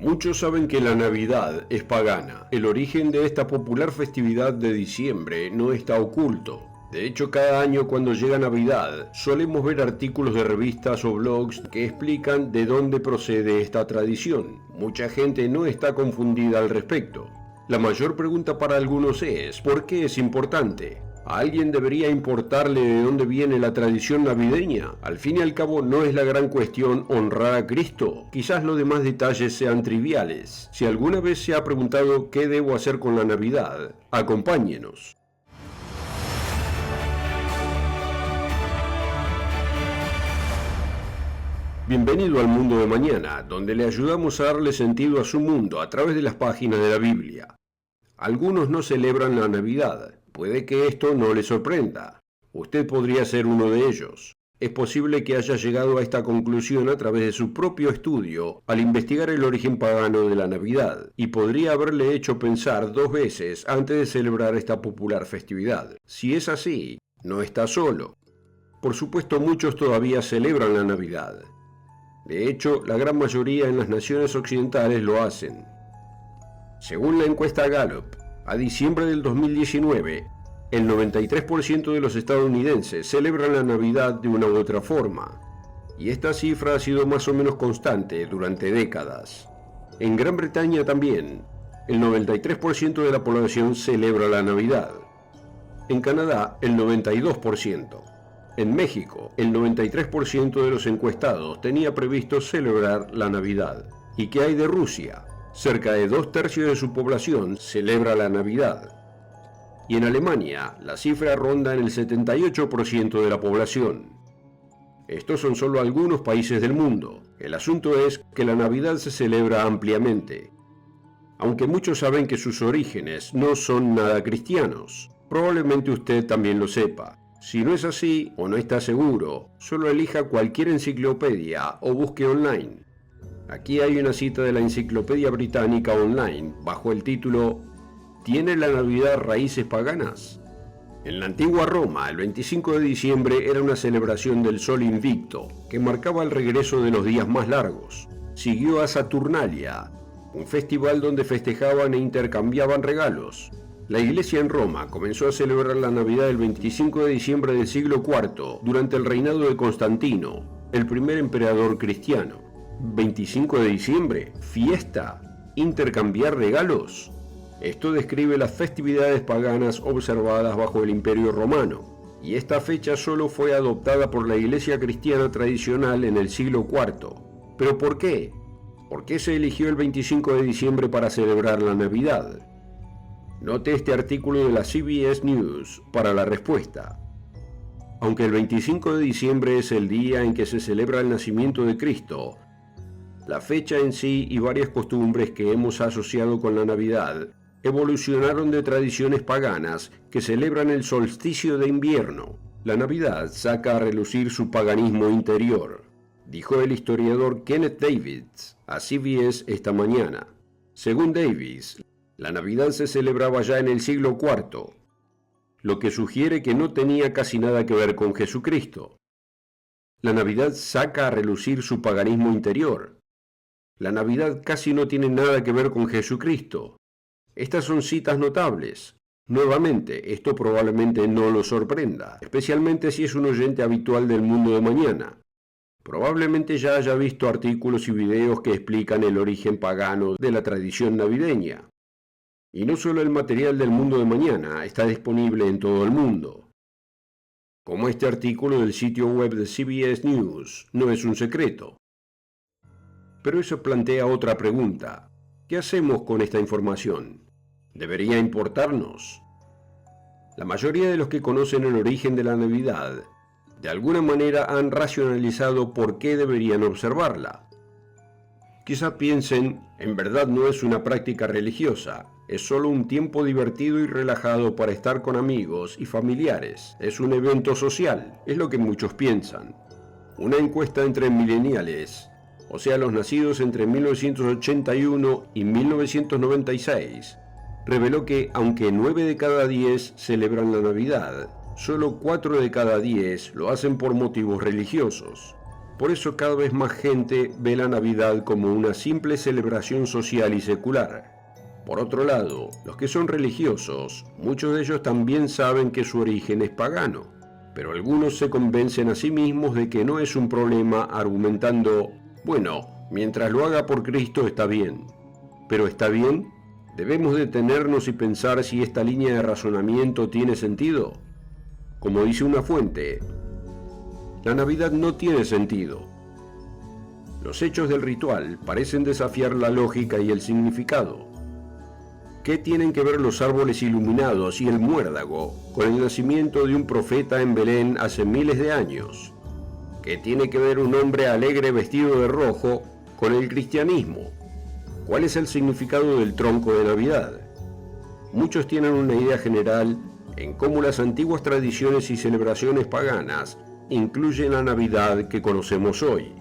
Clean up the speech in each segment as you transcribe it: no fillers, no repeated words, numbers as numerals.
Muchos saben que la Navidad es pagana. El origen de esta popular festividad de diciembre no está oculto. De hecho, cada año cuando llega Navidad, solemos ver artículos de revistas o blogs que explican de dónde procede esta tradición. Mucha gente no está confundida al respecto. La mayor pregunta para algunos es, ¿por qué es importante? ¿A alguien debería importarle de dónde viene la tradición navideña? Al fin y al cabo, no es la gran cuestión honrar a Cristo. Quizás los demás detalles sean triviales. Si alguna vez se ha preguntado qué debo hacer con la Navidad, acompáñenos. Bienvenido al Mundo de Mañana, donde le ayudamos a darle sentido a su mundo a través de las páginas de la Biblia. Algunos no celebran la Navidad. Puede que esto no le sorprenda. Usted podría ser uno de ellos. Es posible que haya llegado a esta conclusión a través de su propio estudio al investigar el origen pagano de la Navidad, y podría haberle hecho pensar dos veces antes de celebrar esta popular festividad. Si es así, no está solo. Por supuesto, muchos todavía celebran la Navidad. De hecho, la gran mayoría en las naciones occidentales lo hacen. Según la encuesta Gallup, a diciembre del 2019, el 93% de los estadounidenses celebran la Navidad de una u otra forma, y esta cifra ha sido más o menos constante durante décadas. En Gran Bretaña también, el 93% de la población celebra la Navidad. En Canadá, el 92%. En México, el 93% de los encuestados tenía previsto celebrar la Navidad. ¿Y qué hay de Rusia? Cerca de 2/3 de su población celebra la Navidad. Y en Alemania, la cifra ronda en el 78% de la población. Estos son solo algunos países del mundo. El asunto es que la Navidad se celebra ampliamente. Aunque muchos saben que sus orígenes no son nada cristianos, probablemente usted también lo sepa. Si no es así o no está seguro, solo elija cualquier enciclopedia o busque online. Aquí hay una cita de la Enciclopedia Británica Online, bajo el título ¿Tiene la Navidad raíces paganas? En la antigua Roma, el 25 de diciembre era una celebración del sol invicto, que marcaba el regreso de los días más largos. Siguió a Saturnalia, un festival donde festejaban e intercambiaban regalos. La Iglesia en Roma comenzó a celebrar la Navidad el 25 de diciembre del siglo IV, durante el reinado de Constantino, el primer emperador cristiano. 25 de diciembre, fiesta, intercambiar regalos. Esto describe las festividades paganas observadas bajo el Imperio Romano, y esta fecha solo fue adoptada por la Iglesia cristiana tradicional en el siglo IV. ¿Pero por qué? ¿Por qué se eligió el 25 de diciembre para celebrar la Navidad? Note este artículo de la CBS News para la respuesta. Aunque el 25 de diciembre es el día en que se celebra el nacimiento de Cristo, la fecha en sí y varias costumbres que hemos asociado con la Navidad evolucionaron de tradiciones paganas que celebran el solsticio de invierno. La Navidad saca a relucir su paganismo interior, dijo el historiador Kenneth Davis a CBS esta mañana. Según Davis, la Navidad se celebraba ya en el siglo IV, lo que sugiere que no tenía casi nada que ver con Jesucristo. La Navidad saca a relucir su paganismo interior. La Navidad casi no tiene nada que ver con Jesucristo. Estas son citas notables. Nuevamente, esto probablemente no lo sorprenda, especialmente si es un oyente habitual del Mundo de Mañana. Probablemente ya haya visto artículos y videos que explican el origen pagano de la tradición navideña. Y no solo el material del Mundo de Mañana está disponible en todo el mundo. Como este artículo del sitio web de CBS News, no es un secreto. Pero eso plantea otra pregunta. ¿Qué hacemos con esta información? ¿Debería importarnos? La mayoría de los que conocen el origen de la Navidad, de alguna manera han racionalizado por qué deberían observarla. Quizá piensen, en verdad no es una práctica religiosa, es solo un tiempo divertido y relajado para estar con amigos y familiares, es un evento social, es lo que muchos piensan. Una encuesta entre millennials, o sea, los nacidos entre 1981 y 1996, reveló que, aunque 9 de cada 10 celebran la Navidad, solo 4 de cada 10 lo hacen por motivos religiosos. Por eso cada vez más gente ve la Navidad como una simple celebración social y secular. Por otro lado, los que son religiosos, muchos de ellos también saben que su origen es pagano, pero algunos se convencen a sí mismos de que no es un problema argumentando, bueno, mientras lo haga por Cristo está bien. ¿Pero está bien? ¿Debemos detenernos y pensar si esta línea de razonamiento tiene sentido? Como dice una fuente, la Navidad no tiene sentido. Los hechos del ritual parecen desafiar la lógica y el significado. ¿Qué tienen que ver los árboles iluminados y el muérdago con el nacimiento de un profeta en Belén hace miles de años? ¿Qué tiene que ver un hombre alegre vestido de rojo con el cristianismo? ¿Cuál es el significado del tronco de Navidad? Muchos tienen una idea general en cómo las antiguas tradiciones y celebraciones paganas incluyen la Navidad que conocemos hoy.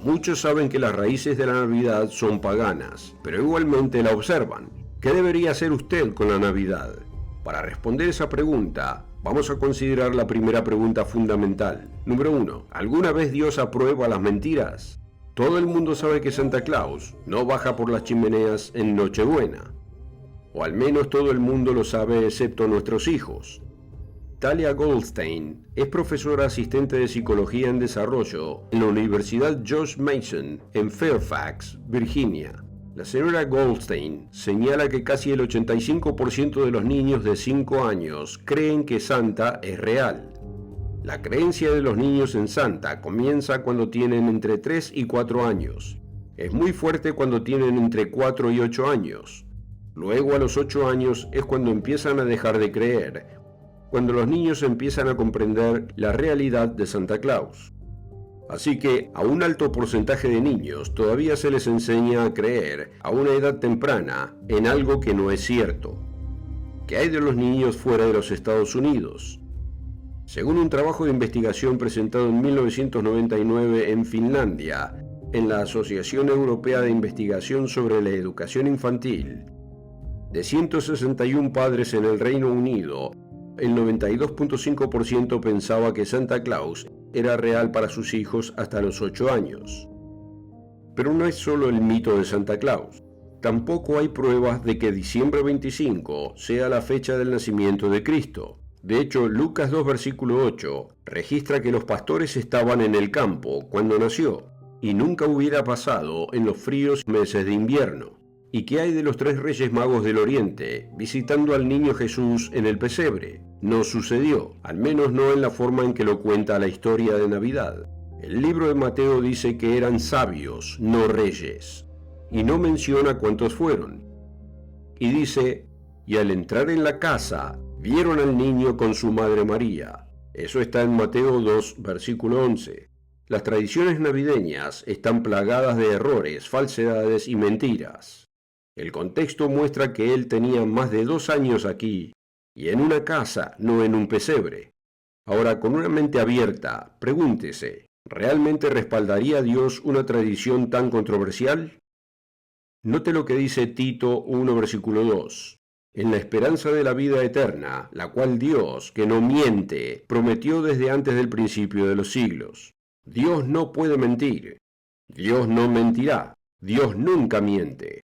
Muchos saben que las raíces de la Navidad son paganas, pero igualmente la observan. ¿Qué debería hacer usted con la Navidad? Para responder esa pregunta, vamos a considerar la primera pregunta fundamental. Número 1. ¿Alguna vez Dios aprueba las mentiras? Todo el mundo sabe que Santa Claus no baja por las chimeneas en Nochebuena. O al menos todo el mundo lo sabe excepto nuestros hijos. Talia Goldstein es profesora asistente de Psicología en Desarrollo en la Universidad George Mason en Fairfax, Virginia. La señora Goldstein señala que casi el 85% de los niños de 5 años creen que Santa es real. La creencia de los niños en Santa comienza cuando tienen entre 3 y 4 años. Es muy fuerte cuando tienen entre 4 y 8 años. Luego a los 8 años es cuando empiezan a dejar de creer, cuando los niños empiezan a comprender la realidad de Santa Claus. Así que a un alto porcentaje de niños todavía se les enseña a creer a una edad temprana en algo que no es cierto. ¿Qué hay de los niños fuera de los Estados Unidos? Según un trabajo de investigación presentado en 1999 en Finlandia, en la Asociación Europea de Investigación sobre la Educación Infantil, de 161 padres en el Reino Unido, el 92.5% pensaba que Santa Claus era real para sus hijos hasta los 8 años. Pero no es solo el mito de Santa Claus. Tampoco hay pruebas de que diciembre 25 sea la fecha del nacimiento de Cristo. De hecho, Lucas 2, versículo 8, registra que los pastores estaban en el campo cuando nació, y nunca hubiera pasado en los fríos meses de invierno. ¿Y qué hay de los 3 reyes magos del Oriente visitando al niño Jesús en el pesebre? No sucedió, al menos no en la forma en que lo cuenta la historia de Navidad. El libro de Mateo dice que eran sabios, no reyes, y no menciona cuántos fueron. Y dice, y al entrar en la casa, vieron al niño con su madre María. Eso está en Mateo 2, versículo 11. Las tradiciones navideñas están plagadas de errores, falsedades y mentiras. El contexto muestra que él tenía más de 2 años aquí, y en una casa, no en un pesebre. Ahora, con una mente abierta, pregúntese, ¿realmente respaldaría Dios una tradición tan controversial? Note lo que dice Tito 1, versículo 2. En la esperanza de la vida eterna, la cual Dios, que no miente, prometió desde antes del principio de los siglos. Dios no puede mentir. Dios no mentirá. Dios nunca miente.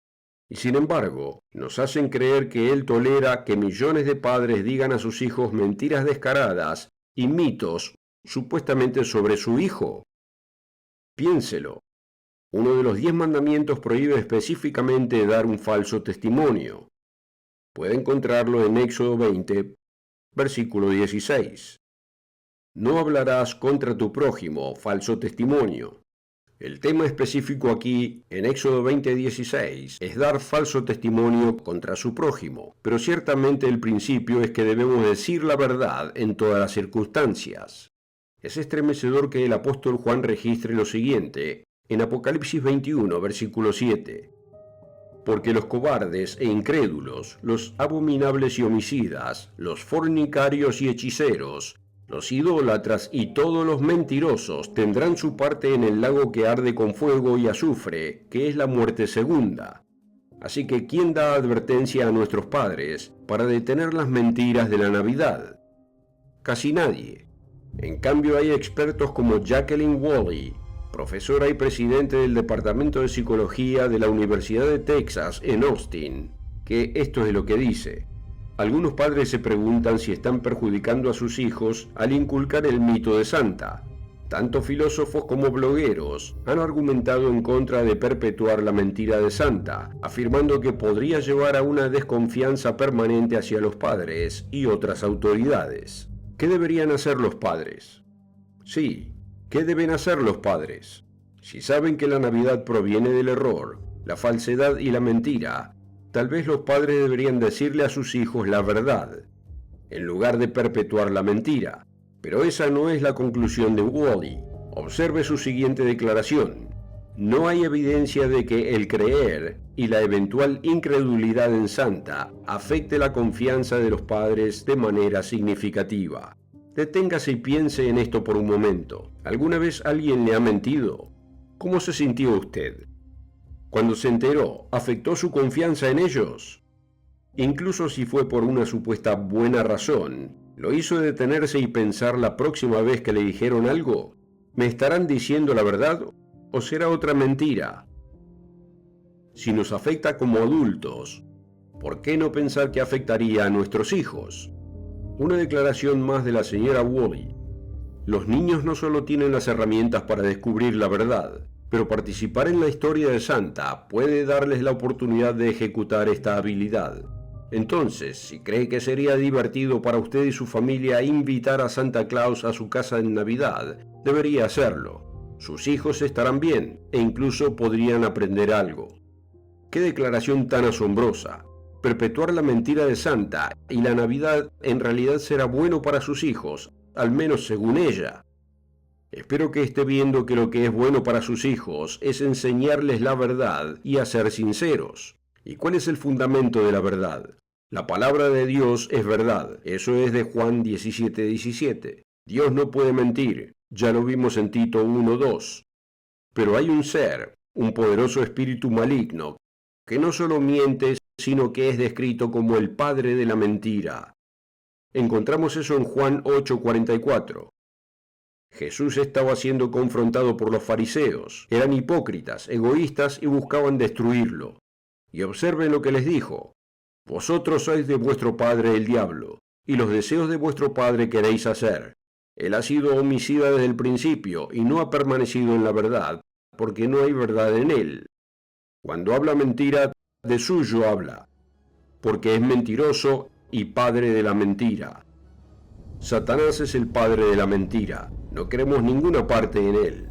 Y sin embargo, nos hacen creer que Él tolera que millones de padres digan a sus hijos mentiras descaradas y mitos supuestamente sobre su hijo. Piénselo. Uno de los 10 mandamientos prohíbe específicamente dar un falso testimonio. Puede encontrarlo en Éxodo 20, versículo 16. No hablarás contra tu prójimo falso testimonio. El tema específico aquí, en Éxodo 20:16, es dar falso testimonio contra su prójimo, pero ciertamente el principio es que debemos decir la verdad en todas las circunstancias. Es estremecedor que el apóstol Juan registre lo siguiente en Apocalipsis 21, versículo 7. Porque los cobardes e incrédulos, los abominables y homicidas, los fornicarios y hechiceros, los idólatras y todos los mentirosos tendrán su parte en el lago que arde con fuego y azufre, que es la muerte segunda. Así que, ¿quién da advertencia a nuestros padres para detener las mentiras de la Navidad? Casi nadie. En cambio, hay expertos como Jacqueline Woolley, profesora y presidente del Departamento de Psicología de la Universidad de Texas en Austin, que esto es lo que dice. Algunos padres se preguntan si están perjudicando a sus hijos al inculcar el mito de Santa. Tanto filósofos como blogueros han argumentado en contra de perpetuar la mentira de Santa, afirmando que podría llevar a una desconfianza permanente hacia los padres y otras autoridades. ¿Qué deberían hacer los padres? Sí, ¿qué deben hacer los padres? Si saben que la Navidad proviene del error, la falsedad y la mentira, tal vez los padres deberían decirle a sus hijos la verdad, en lugar de perpetuar la mentira. Pero esa no es la conclusión de Woolley. Observe su siguiente declaración. No hay evidencia de que el creer y la eventual incredulidad en Santa afecte la confianza de los padres de manera significativa. Deténgase y piense en esto por un momento. ¿Alguna vez alguien le ha mentido? ¿Cómo se sintió usted? Cuando se enteró, ¿afectó su confianza en ellos? Incluso si fue por una supuesta buena razón, ¿lo hizo detenerse y pensar la próxima vez que le dijeron algo? ¿Me estarán diciendo la verdad o será otra mentira? Si nos afecta como adultos, ¿por qué no pensar que afectaría a nuestros hijos? Una declaración más de la señora Woolley. Los niños no solo tienen las herramientas para descubrir la verdad, pero participar en la historia de Santa puede darles la oportunidad de ejecutar esta habilidad. Entonces, si cree que sería divertido para usted y su familia invitar a Santa Claus a su casa en Navidad, debería hacerlo. Sus hijos estarán bien e incluso podrían aprender algo. ¡Qué declaración tan asombrosa! Perpetuar la mentira de Santa y la Navidad en realidad será bueno para sus hijos, al menos según ella. Espero que esté viendo que lo que es bueno para sus hijos es enseñarles la verdad y a ser sinceros. ¿Y cuál es el fundamento de la verdad? La palabra de Dios es verdad. Eso es de Juan 17:17. Dios no puede mentir. Ya lo vimos en Tito 1:2. Pero hay un ser, un poderoso espíritu maligno, que no solo miente, sino que es descrito como el padre de la mentira. Encontramos eso en Juan 8:44. Jesús estaba siendo confrontado por los fariseos. Eran hipócritas, egoístas y buscaban destruirlo. Y observen lo que les dijo. Vosotros sois de vuestro padre el diablo, y los deseos de vuestro padre queréis hacer. Él ha sido homicida desde el principio y no ha permanecido en la verdad, porque no hay verdad en él. Cuando habla mentira, de suyo habla, porque es mentiroso y padre de la mentira. Satanás es el padre de la mentira. No queremos ninguna parte en él.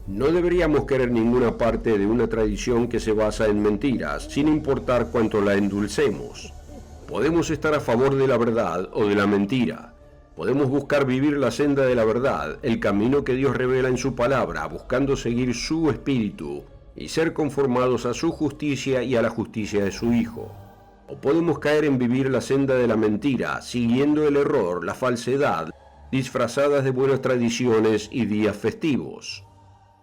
No deberíamos querer ninguna parte de una tradición que se basa en mentiras, sin importar cuánto la endulcemos. Podemos estar a favor de la verdad o de la mentira. Podemos buscar vivir la senda de la verdad, el camino que Dios revela en su palabra, buscando seguir su espíritu y ser conformados a su justicia y a la justicia de su Hijo. O podemos caer en vivir la senda de la mentira, siguiendo el error, la falsedad, disfrazadas de buenas tradiciones y días festivos.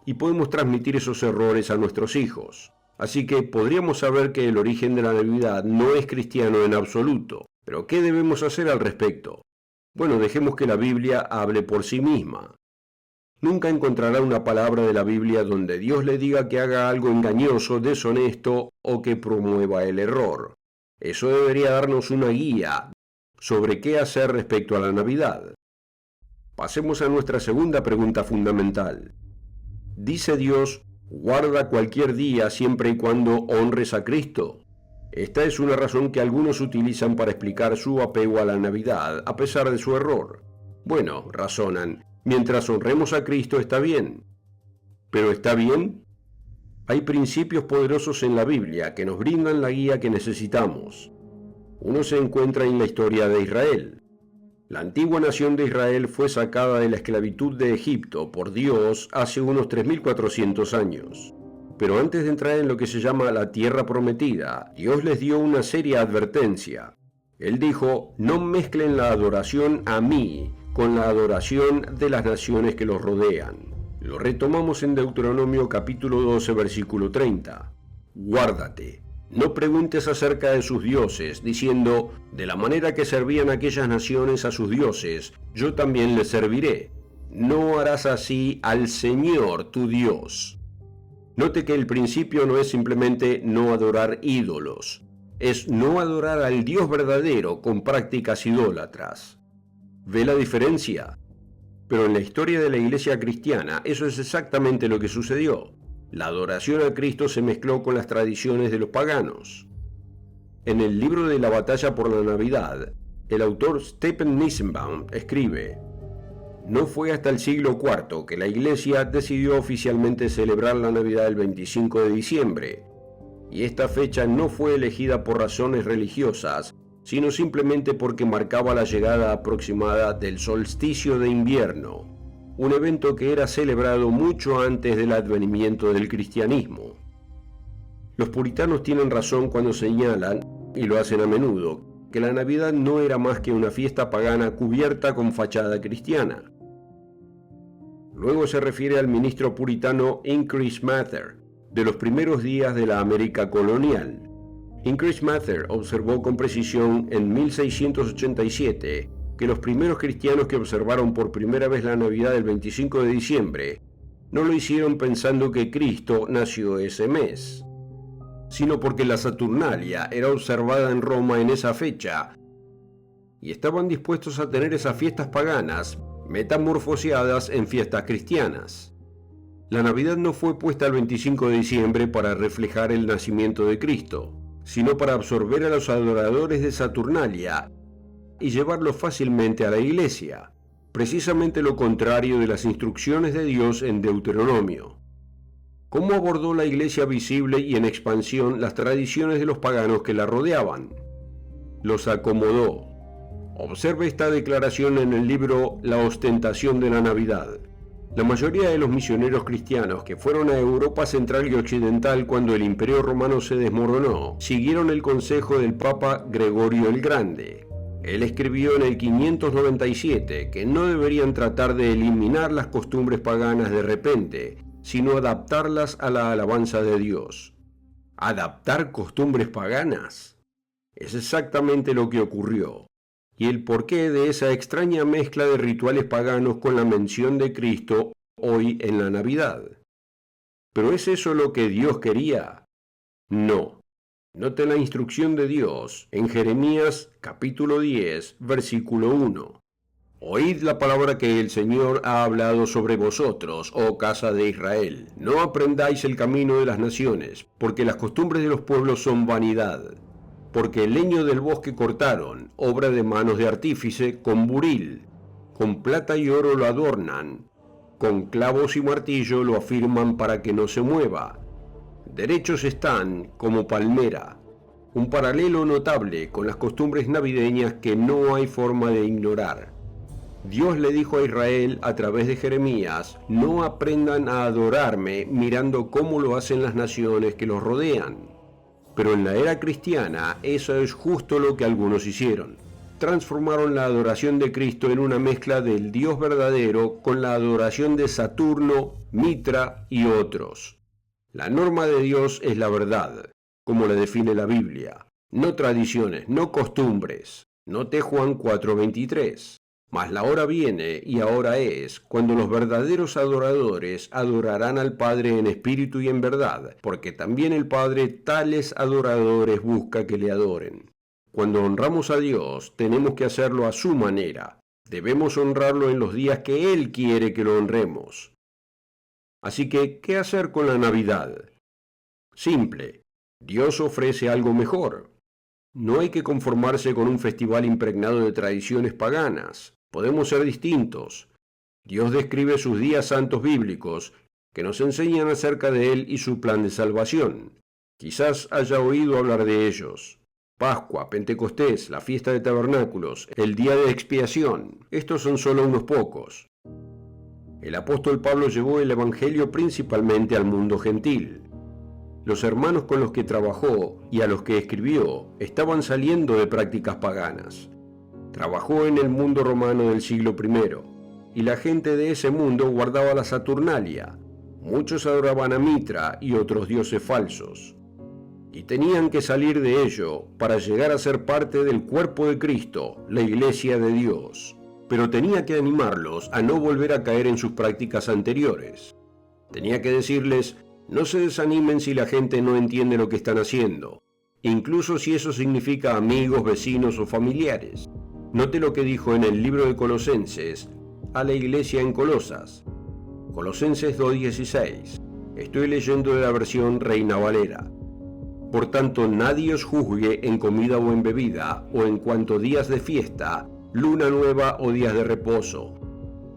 Y podemos transmitir esos errores a nuestros hijos. Así que podríamos saber que el origen de la Navidad no es cristiano en absoluto. Pero ¿qué debemos hacer al respecto? Bueno, dejemos que la Biblia hable por sí misma. Nunca encontrará una palabra de la Biblia donde Dios le diga que haga algo engañoso, deshonesto o que promueva el error. Eso debería darnos una guía sobre qué hacer respecto a la Navidad. Pasemos a nuestra segunda pregunta fundamental. ¿Dice Dios, guarda cualquier día siempre y cuando honres a Cristo? Esta es una razón que algunos utilizan para explicar su apego a la Navidad, a pesar de su error. Bueno, razonan, mientras honremos a Cristo está bien. ¿Pero está bien? Hay principios poderosos en la Biblia que nos brindan la guía que necesitamos. Uno se encuentra en la historia de Israel. La antigua nación de Israel fue sacada de la esclavitud de Egipto por Dios hace unos 3.400 años. Pero antes de entrar en lo que se llama la tierra prometida, Dios les dio una seria advertencia. Él dijo, no mezclen la adoración a mí con la adoración de las naciones que los rodean. Lo retomamos en Deuteronomio capítulo 12, versículo 30. Guárdate. No preguntes acerca de sus dioses, diciendo, de la manera que servían aquellas naciones a sus dioses, yo también les serviré. No harás así al Señor tu Dios. Note que el principio no es simplemente no adorar ídolos, es no adorar al Dios verdadero con prácticas idólatras. ¿Ve la diferencia? Pero en la historia de la iglesia cristiana eso es exactamente lo que sucedió. La adoración a Cristo se mezcló con las tradiciones de los paganos. En el libro de la batalla por la Navidad, el autor Stephen Nissenbaum escribe: no fue hasta el siglo IV que la Iglesia decidió oficialmente celebrar la Navidad el 25 de diciembre, y esta fecha no fue elegida por razones religiosas, sino simplemente porque marcaba la llegada aproximada del solsticio de invierno, un evento que era celebrado mucho antes del advenimiento del cristianismo. Los puritanos tienen razón cuando señalan, y lo hacen a menudo, que la Navidad no era más que una fiesta pagana cubierta con fachada cristiana. Luego se refiere al ministro puritano Increase Mather, de los primeros días de la América colonial. Increase Mather observó con precisión en 1687 que los primeros cristianos que observaron por primera vez la Navidad del 25 de diciembre no lo hicieron pensando que Cristo nació ese mes, sino porque la Saturnalia era observada en Roma en esa fecha, y estaban dispuestos a tener esas fiestas paganas metamorfoseadas en fiestas cristianas. La Navidad no fue puesta el 25 de diciembre para reflejar el nacimiento de Cristo, sino para absorber a los adoradores de Saturnalia y llevarlos fácilmente a la iglesia, precisamente lo contrario de las instrucciones de Dios en Deuteronomio. ¿Cómo abordó la iglesia visible y en expansión las tradiciones de los paganos que la rodeaban? Los acomodó. Observe esta declaración en el libro La ostentación de la Navidad. La mayoría de los misioneros cristianos que fueron a Europa Central y Occidental cuando el Imperio Romano se desmoronó, siguieron el consejo del Papa Gregorio el Grande. Él escribió en el 597 que no deberían tratar de eliminar las costumbres paganas de repente, sino adaptarlas a la alabanza de Dios. ¿Adaptar costumbres paganas? Es exactamente lo que ocurrió, y el porqué de esa extraña mezcla de rituales paganos con la mención de Cristo hoy en la Navidad. ¿Pero es eso lo que Dios quería? No. Note la instrucción de Dios en Jeremías capítulo 10, versículo 1. Oíd la palabra que el Señor ha hablado sobre vosotros, oh casa de Israel. No aprendáis el camino de las naciones, porque las costumbres de los pueblos son vanidad. Porque el leño del bosque cortaron, obra de manos de artífice, con buril. Con plata y oro lo adornan, con clavos y martillo lo afirman para que no se mueva. Derechos están como palmera. Un paralelo notable con las costumbres navideñas que no hay forma de ignorar. Dios le dijo a Israel a través de Jeremías: no aprendan a adorarme mirando cómo lo hacen las naciones que los rodean. Pero en la era cristiana eso es justo lo que algunos hicieron. Transformaron la adoración de Cristo en una mezcla del Dios verdadero con la adoración de Saturno, Mitra y otros. La norma de Dios es la verdad, como la define la Biblia, no tradiciones, no costumbres. Note Juan 4:23. Mas la hora viene, y ahora es, cuando los verdaderos adoradores adorarán al Padre en espíritu y en verdad, porque también el Padre tales adoradores busca que le adoren. Cuando honramos a Dios, tenemos que hacerlo a su manera. Debemos honrarlo en los días que Él quiere que lo honremos. Así que, ¿qué hacer con la Navidad? Simple. Dios ofrece algo mejor. No hay que conformarse con un festival impregnado de tradiciones paganas. Podemos ser distintos. Dios describe sus días santos bíblicos que nos enseñan acerca de Él y su plan de salvación. Quizás haya oído hablar de ellos. Pascua, Pentecostés, la fiesta de tabernáculos, el día de expiación. Estos son solo unos pocos. El apóstol Pablo llevó el evangelio principalmente al mundo gentil. Los hermanos con los que trabajó y a los que escribió estaban saliendo de prácticas paganas. Trabajó en el mundo romano del siglo I, y la gente de ese mundo guardaba la Saturnalia. Muchos adoraban a Mitra y otros dioses falsos. Y tenían que salir de ello para llegar a ser parte del cuerpo de Cristo, la Iglesia de Dios. pero tenía que animarlos a no volver a caer en sus prácticas anteriores. Tenía que decirles, no se desanimen si la gente no entiende lo que están haciendo, incluso si eso significa amigos, vecinos o familiares. Note lo que dijo en el libro de Colosenses a la iglesia en Colosas. Colosenses 2:16. Estoy leyendo de la versión Reina Valera. Por tanto, nadie os juzgue en comida o en bebida, o en cuanto días de fiesta, luna nueva o días de reposo,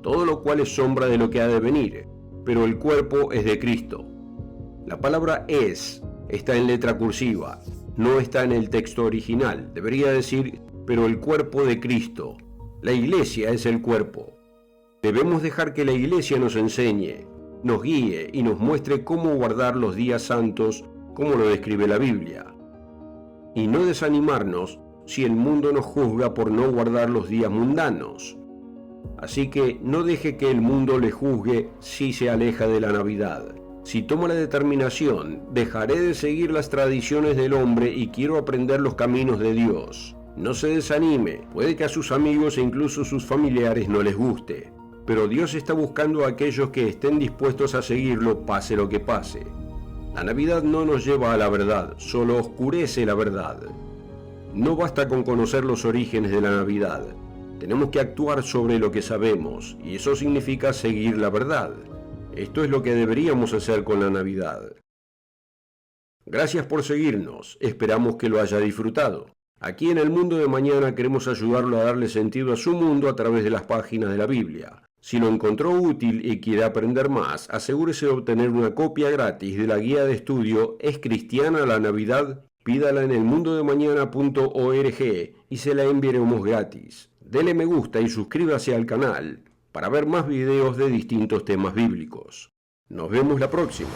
todo lo cual es sombra de lo que ha de venir, pero el cuerpo es de Cristo. La palabra es está en letra cursiva, no está en el texto original. Debería decir, pero el cuerpo de Cristo. La iglesia es el cuerpo. Debemos dejar que la iglesia nos enseñe, nos guíe y nos muestre cómo guardar los días santos, como lo describe la Biblia. Y no desanimarnos si el mundo nos juzga por no guardar los días mundanos. Así que no deje que el mundo le juzgue si se aleja de la Navidad. Si toma la determinación, dejaré de seguir las tradiciones del hombre y quiero aprender los caminos de Dios. No se desanime, puede que a sus amigos e incluso sus familiares no les guste, pero Dios está buscando a aquellos que estén dispuestos a seguirlo pase lo que pase. La Navidad no nos lleva a la verdad, solo oscurece la verdad. No basta con conocer los orígenes de la Navidad, tenemos que actuar sobre lo que sabemos, y eso significa seguir la verdad. Esto es lo que deberíamos hacer con la Navidad. Gracias por seguirnos, esperamos que lo haya disfrutado. Aquí en El Mundo de Mañana queremos ayudarlo a darle sentido a su mundo a través de las páginas de la Biblia. Si lo encontró útil y quiere aprender más, asegúrese de obtener una copia gratis de la guía de estudio ¿Es cristiana la Navidad? Pídala en elmundodemañana.org y se la enviaremos gratis. Dele me gusta y suscríbase al canal para ver más videos de distintos temas bíblicos. Nos vemos la próxima.